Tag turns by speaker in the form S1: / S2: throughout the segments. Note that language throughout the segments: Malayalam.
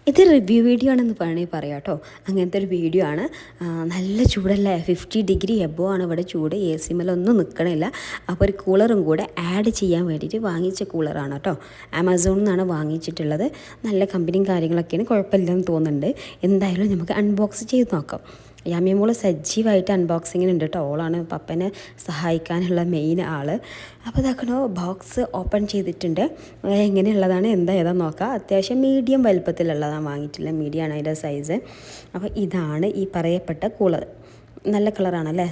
S1: ഇത് റിവ്യൂ വീഡിയോ ആണെന്ന് വേണമെങ്കിൽ പറയാം കേട്ടോ. അങ്ങനത്തെ ഒരു വീഡിയോ ആണ്. നല്ല ചൂടല്ലേ, 50 ഡിഗ്രി എബോ ആണ് ഇവിടെ ചൂട്. എ സി മേലൊന്നും നിൽക്കണില്ല. അപ്പോൾ ഒരു കൂളറും കൂടെ ആഡ് ചെയ്യാൻ വേണ്ടിയിട്ട് വാങ്ങിച്ച കൂളറാണ് കേട്ടോ. ആമസോണിൽ നിന്നാണ് വാങ്ങിച്ചിട്ടുള്ളത്. നല്ല കമ്പനിയും കാര്യങ്ങളൊക്കെയാണ്, കുഴപ്പമില്ലെന്ന് തോന്നുന്നുണ്ട്. എന്തായാലും നമുക്ക് അൺബോക്സ് ചെയ്ത് നോക്കാം. യാമിയമോള് സജീവമായിട്ട് അൺബോക്സിങ്ങിനുണ്ട് കേട്ടോ. ഓളാണ് പപ്പനെ സഹായിക്കാനുള്ള മെയിൻ ആൾ. അപ്പോൾ ഇതാക്കണോ, ബോക്സ് ഓപ്പൺ ചെയ്തിട്ടുണ്ട്. എങ്ങനെയുള്ളതാണ് എന്താ ഏതാ നോക്കാം. അത്യാവശ്യം മീഡിയം വലുപ്പത്തിലുള്ളതാണ് വാങ്ങിയിട്ടുള്ളത്. മീഡിയം ആണ് അതിൻ്റെ സൈസ്. അപ്പോൾ ഇതാണ് ഈ പറയപ്പെട്ട കൂളർ. നല്ല കളറാണല്ലേ.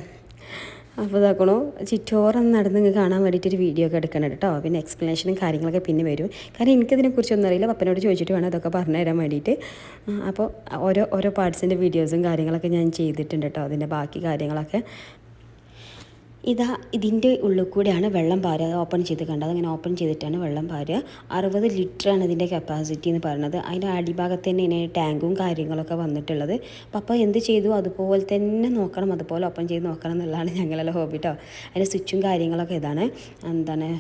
S1: അപ്പോൾ ഇതാക്കണോ, ചുറ്റോറം നടന്ന് നിങ്ങൾക്ക് കാണാൻ വേണ്ടിയിട്ടൊരു വീഡിയോ ഒക്കെ എടുക്കണം കേട്ടോ. പിന്നെ എക്സ്പ്ലനേഷനും കാര്യങ്ങളൊക്കെ പിന്നെ വരും. കാരണം എനിക്കതിനെക്കുറിച്ചൊന്നും അറിയില്ല. പപ്പനോട് ചോദിച്ചിട്ട് വേണം അതൊക്കെ പറഞ്ഞു തരാൻ വേണ്ടിയിട്ട്. അപ്പോൾ ഓരോ പാർട്സിൻ്റെ വീഡിയോസും കാര്യങ്ങളൊക്കെ ഞാൻ ചെയ്തിട്ടുണ്ട് കേട്ടോ. അതിൻ്റെ ബാക്കി കാര്യങ്ങളൊക്കെ ഇതിൻ്റെ ഉള്ളിൽ കൂടെയാണ് വെള്ളം പാരുക. അത് ഓപ്പൺ ചെയ്ത് കണ്ടത്, അങ്ങനെ ഓപ്പൺ ചെയ്തിട്ടാണ് വെള്ളം പാരുക. 60 ലിറ്ററാണ് ഇതിൻ്റെ കപ്പാസിറ്റി എന്ന് പറയുന്നത്. അതിൻ്റെ അടിഭാഗത്ത് തന്നെ ഇതിന് ടാങ്കും കാര്യങ്ങളൊക്കെ വന്നിട്ടുള്ളത്. പപ്പ എന്ത് ചെയ്തു അതുപോലെ തന്നെ നോക്കണം, അതുപോലെ ഓപ്പൺ ചെയ്ത് നോക്കണം എന്നുള്ളതാണ് ഞങ്ങളെല്ലാം ഹോബി കേട്ടോ. അതിൻ്റെ സ്വിച്ചും കാര്യങ്ങളൊക്കെ ഇതാണ്.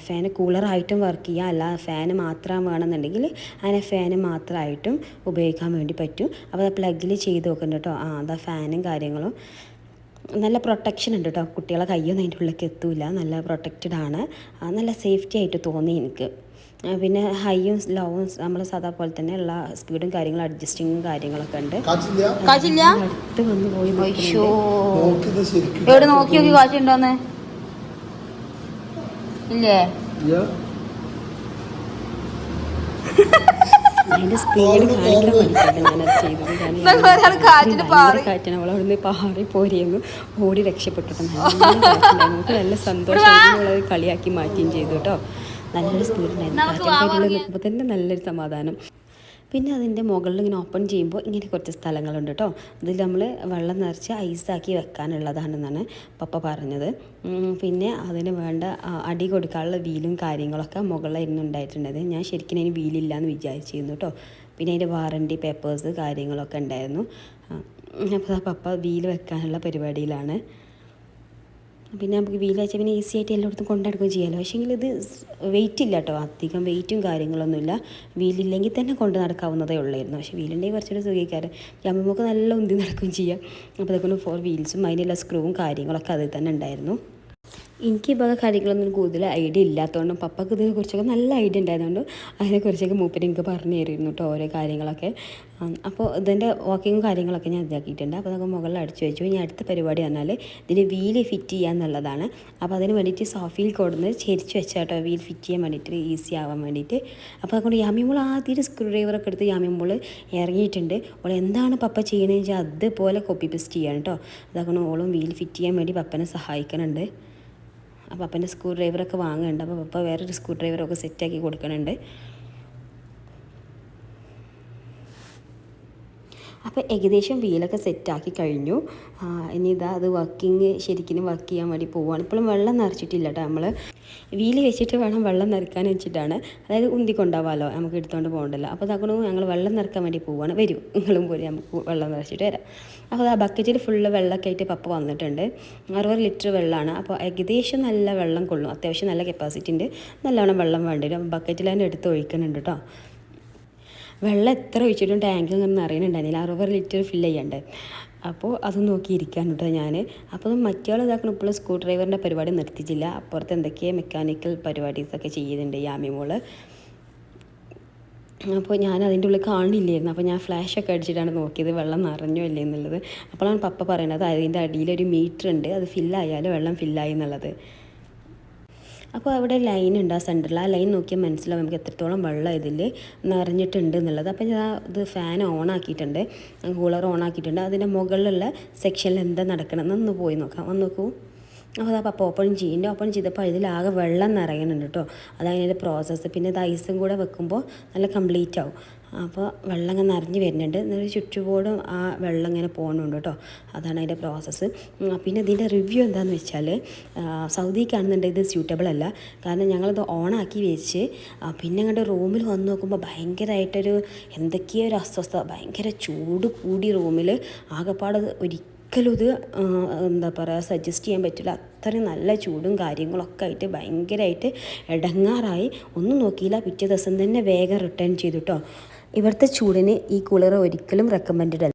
S1: ഫാന് കൂളറായിട്ടും വർക്ക് ചെയ്യുക, അല്ല ഫാന് മാത്രം വേണമെന്നുണ്ടെങ്കിൽ അതിനെ ഫാന് മാത്രമായിട്ടും ഉപയോഗിക്കാൻ വേണ്ടി പറ്റും. അപ്പോൾ അത് പ്ലഗിൽ ചെയ്ത് നോക്കുന്നുണ്ട് കേട്ടോ. അതാ ഫാനും കാര്യങ്ങളും നല്ല പ്രൊട്ടക്ഷൻ ഉണ്ട് കേട്ടോ. കുട്ടികളെ കയ്യൊന്നും അതിൻ്റെ ഉള്ളിലേക്ക് എത്തൂല. നല്ല പ്രൊട്ടക്റ്റഡ് ആണ്. നല്ല സേഫ്റ്റി ആയിട്ട് തോന്നി എനിക്ക്. പിന്നെ ഹൈയും ലോവും നമ്മൾ സാധാ പോലെ തന്നെ ഉള്ള സ്പീഡും കാര്യങ്ങളും അഡ്ജസ്റ്റിങ്ങും കാര്യങ്ങളൊക്കെ ഉണ്ട്. അടുത്ത് വന്ന് പോയി
S2: എവിടെ നോക്കി നോക്കി കാച്ചുണ്ടോന്ന് ഇല്ലേ?
S1: അതിൻ്റെ സ്പീഡ് കാണിക്കാൻ വേണ്ടിയിട്ടാണ് ഞാനത് ചെയ്തത്. കാറ്റാണ്. അവൾ അവിടുന്ന് പാറി പോരിയെന്ന് ഓടി രക്ഷപ്പെട്ടിട്ടുണ്ട്. നമുക്ക് നല്ല സന്തോഷം കളിയാക്കി മാറ്റുകയും ചെയ്തു കേട്ടോ. നല്ലൊരു സ്പീഡുണ്ടായിരുന്നു. കാറ്റിൻ്റെ നിൽക്കുമ്പോൾ തന്നെ നല്ലൊരു സമാധാനം. പിന്നെ അതിൻ്റെ മുകളിൽ ഇങ്ങനെ ഓപ്പൺ ചെയ്യുമ്പോൾ ഇങ്ങനെ കുറച്ച് സ്ഥലങ്ങളുണ്ട് കേട്ടോ. അതിൽ നമ്മൾ വെള്ളം നിറച്ച് ഐസാക്കി വെക്കാനുള്ളതാണെന്നാണ് പപ്പ പറഞ്ഞത്. പിന്നെ അതിന് വേണ്ട അടി കൊടുക്കാനുള്ള വീലും കാര്യങ്ങളൊക്കെ മുകളിലായിരുന്നു ഉണ്ടായിട്ടുള്ളത്. ഞാൻ ശരിക്കും അതിന് വീലില്ലാന്ന് വിചാരിച്ചിരുന്നു കേട്ടോ. പിന്നെ അതിൻ്റെ വാറണ്ടി പേപ്പേഴ്സ് കാര്യങ്ങളൊക്കെ ഉണ്ടായിരുന്നു. അപ്പോൾ പപ്പ വീല് വെക്കാനുള്ള പരിപാടിയിലാണ്. പിന്നെ നമുക്ക് വീൽ വെച്ചാൽ പിന്നെ ഈസി ആയിട്ട് എല്ലായിടത്തും കൊണ്ടെടുക്കുകയും ചെയ്യാമല്ലോ. പക്ഷേങ്കിൽ ഇത് വെയിറ്റ് ഇല്ല കേട്ടോ. അധികം വെയിറ്റും കാര്യങ്ങളൊന്നുമില്ല. വീലില്ലെങ്കിൽ തന്നെ കൊണ്ട് നടക്കാവുന്നതേ ഉള്ളായിരുന്നു. പക്ഷേ വീലുണ്ടെങ്കിൽ കുറച്ചുകൂടി സുഖിക്കാറ്. നമുക്ക് നല്ല ഉന്തി നടക്കുകയും ചെയ്യാം. അപ്പോൾ അതൊക്കെ 4 വീൽസും അതിനുള്ള സ്ക്രൂവും കാര്യങ്ങളൊക്കെ അതിൽ തന്നെ ഉണ്ടായിരുന്നു. എനിക്ക് ഇപ്പോൾ കാര്യങ്ങളൊന്നും കൂടുതൽ ഐഡിയ ഇല്ലാത്തതുകൊണ്ടും പപ്പക്ക് ഇതിനെക്കുറിച്ചൊക്കെ നല്ല ഐഡിയ ഉണ്ടായതുകൊണ്ട് അതിനെക്കുറിച്ചൊക്കെ മൂപ്പര് എനിക്ക് പറഞ്ഞു തരുന്നു കേട്ടോ, ഓരോ കാര്യങ്ങളൊക്കെ. അപ്പോൾ ഇതിൻ്റെ വർക്കിങ്ങും കാര്യങ്ങളൊക്കെ ഞാൻ ഇതാക്കിയിട്ടുണ്ട്. അപ്പോൾ അതൊക്കെ മുകളിൽ അടിച്ചു വെച്ചു. ഇനി അടുത്ത പരിപാടി പറഞ്ഞാൽ ഇതിന് വീല് ഫിറ്റ് ചെയ്യുക എന്നുള്ളതാണ്. അപ്പോൾ അതിന് വേണ്ടിയിട്ട് സോഫയിൽ കൊടുന്ന് ചെരിച്ച് വെച്ചാൽ കേട്ടോ, വീൽ ഫിറ്റ് ചെയ്യാൻ വേണ്ടിയിട്ട് ഈസി ആവാൻ വേണ്ടിയിട്ട്. അപ്പോൾ അതുകൊണ്ട് യാമിമോൾ ആദ്യം സ്ക്രൂ ഡ്രൈവറൊക്കെ എടുത്ത് യാമിമോൾ ഇറങ്ങിയിട്ടുണ്ട്. ഓൾ എന്താണ് പപ്പ ചെയ്യണമെന്ന് വെച്ചാൽ അതുപോലെ കോപ്പി പേസ്റ്റ് ചെയ്യാണ് കേട്ടോ. അതുകൊണ്ട് ഓളും വീൽ ഫിറ്റ് ചെയ്യാൻ വേണ്ടി പപ്പനെ സഹായിക്കുന്നുണ്ട്. അപ്പോൾ പപ്പൻ്റെ സ്ക്രൂ ഡ്രൈവറൊക്കെ വാങ്ങുന്നുണ്ട്. അപ്പോൾ പപ്പ വേറൊരു സ്ക്രൂ ഡ്രൈവറൊക്കെ സെറ്റാക്കി കൊടുക്കുന്നുണ്ട്. അപ്പോൾ ഏകദേശം വീലൊക്കെ സെറ്റാക്കി കഴിഞ്ഞു. ഇനി അത് ശരിക്കും വർക്ക് ചെയ്യാൻ വേണ്ടി പോവുകയാണ്. ഇപ്പോഴും വെള്ളം നിറച്ചിട്ടില്ല കേട്ടോ. നമ്മൾ വീല് വെച്ചിട്ട് വേണം വെള്ളം നിറക്കാൻ വെച്ചിട്ടാണ്. അതായത് ഉന്തിക്കൊണ്ടാവാമല്ലോ, നമുക്ക് എടുത്തുകൊണ്ട് പോകണ്ടല്ലോ. അപ്പോൾ അതാക്കണം ഞങ്ങൾ വെള്ളം നിറക്കാൻ വേണ്ടി പോവുകയാണ്. വരും നിങ്ങളും പോയി, നമുക്ക് വെള്ളം നിറച്ചിട്ട് വരാം. അപ്പോൾ ആ ബക്കറ്റിൽ ഫുള്ള് വെള്ളമൊക്കെ ആയിട്ട് പപ്പ വന്നിട്ടുണ്ട്. 60 ലിറ്റർ വെള്ളമാണ്. അപ്പോൾ ഏകദേശം നല്ല വെള്ളം കൊള്ളും. അത്യാവശ്യം നല്ല കപ്പാസിറ്റി ഉണ്ട്. നല്ലവണ്ണം വെള്ളം വേണ്ടി വരും. ബക്കറ്റിൽ തന്നെ എടുത്ത് ഒഴിക്കുന്നുണ്ട് കേട്ടോ. വെള്ളം എത്ര ഒഴിച്ചിട്ടും ടാങ്ക് അങ്ങനെ അറിയുന്നുണ്ടായിരുന്നില്ല. 60 ലിറ്റർ ഫില്ല് ചെയ്യണ്ടേ. അപ്പോൾ അത് നോക്കിയിരിക്കാൻ കേട്ടോ ഞാൻ. അപ്പോൾ മറ്റയാൾ ഇതാക്കണം. ഇപ്പോൾ സ്ക്രൂ ഡ്രൈവറിൻ്റെ പരിപാടി നിർത്തിച്ചില്ല. അപ്പുറത്ത് എന്തൊക്കെയോ മെക്കാനിക്കൽ പരിപാടീസൊക്കെ ചെയ്യുന്നുണ്ട് യാമിമോള്. അപ്പോൾ ഞാൻ അതിൻ്റെ ഉള്ളിൽ കാണില്ലായിരുന്നു. അപ്പോൾ ഞാൻ ഫ്ലാഷൊക്കെ അടിച്ചിട്ടാണ് നോക്കിയത് വെള്ളം നിറഞ്ഞോ ഇല്ലേ എന്നുള്ളത്. അപ്പോഴാണ് പപ്പ പറയുന്നത് അതിൻ്റെ അടിയിലൊരു മീറ്റർ ഉണ്ട്, അത് ഫില്ലായാലും വെള്ളം ഫില്ലായി എന്നുള്ളത്. അപ്പോൾ അവിടെ ലൈൻ ഉണ്ട് ആ സെൻറ്ററിൽ. ആ ലൈൻ നോക്കിയാൽ മനസ്സിലാവും നമുക്ക് എത്രത്തോളം വെള്ളം ഇതിൽ നിറഞ്ഞിട്ടുണ്ട് എന്നുള്ളത്. അപ്പോൾ ഞാൻ ഇത് ഫാൻ ഓൺ ആക്കിയിട്ടുണ്ട്, കൂളർ ഓൺ ആക്കിയിട്ടുണ്ട്. അതിൻ്റെ മുകളിലുള്ള സെക്ഷനിൽ എന്താ നടക്കണമെന്നൊന്ന് പോയി നോക്കാം. വന്ന് നോക്കൂ. അപ്പോൾ പപ്പ ഓപ്പൺ ചെയ്യുന്നുണ്ട്. ഓപ്പൺ ചെയ്തപ്പോൾ ഇതിലാകെ വെള്ളം നിറയുന്നുണ്ട് കേട്ടോ. അതതിൻ്റെ പ്രോസസ്സ്. പിന്നെ ഇത് ഐസും കൂടെ വെക്കുമ്പോൾ നല്ല കംപ്ലീറ്റ് ആവും. അപ്പോൾ വെള്ളം ഇങ്ങനെ നിറഞ്ഞ് വരുന്നുണ്ട്. എന്നൊരു ചുറ്റുപോടും ആ വെള്ളം ഇങ്ങനെ പോകുന്നുണ്ട് കേട്ടോ. അതാണ് അതിൻ്റെ പ്രോസസ്സ്. പിന്നെ ഇതിൻ്റെ റിവ്യൂ എന്താണെന്ന് വെച്ചാൽ, സൗദിക്കാണെന്നുണ്ടെങ്കിൽ ഇത് സ്യൂട്ടബിൾ അല്ല. കാരണം ഞങ്ങളിത് ഓണാക്കി വെച്ച് പിന്നെ അങ്ങോട്ട് റൂമിൽ വന്ന് നോക്കുമ്പോൾ ഭയങ്കരമായിട്ടൊരു എന്തൊക്കെയോ ഒരു അസ്വസ്ഥത, ഭയങ്കര ചൂട് കൂടി റൂമിൽ. ആകെപ്പാട് ഒരിക്കലും ഇത് എന്താ പറയുക സജസ്റ്റ് ചെയ്യാൻ പറ്റില്ല. അത്രയും നല്ല ചൂടും കാര്യങ്ങളൊക്കെ ആയിട്ട് ഭയങ്കരമായിട്ട് ഇടങ്ങാറായി. ഒന്നും നോക്കിയില്ല. പിറ്റേ ദിവസം തന്നെ വേഗം റിട്ടേൺ ചെയ്തു കേട്ടോ. ഇവിടുത്തെ ചൂടിന് ഈ കൂളർ ഒരിക്കലും റെക്കമെൻഡഡ് അല്ല.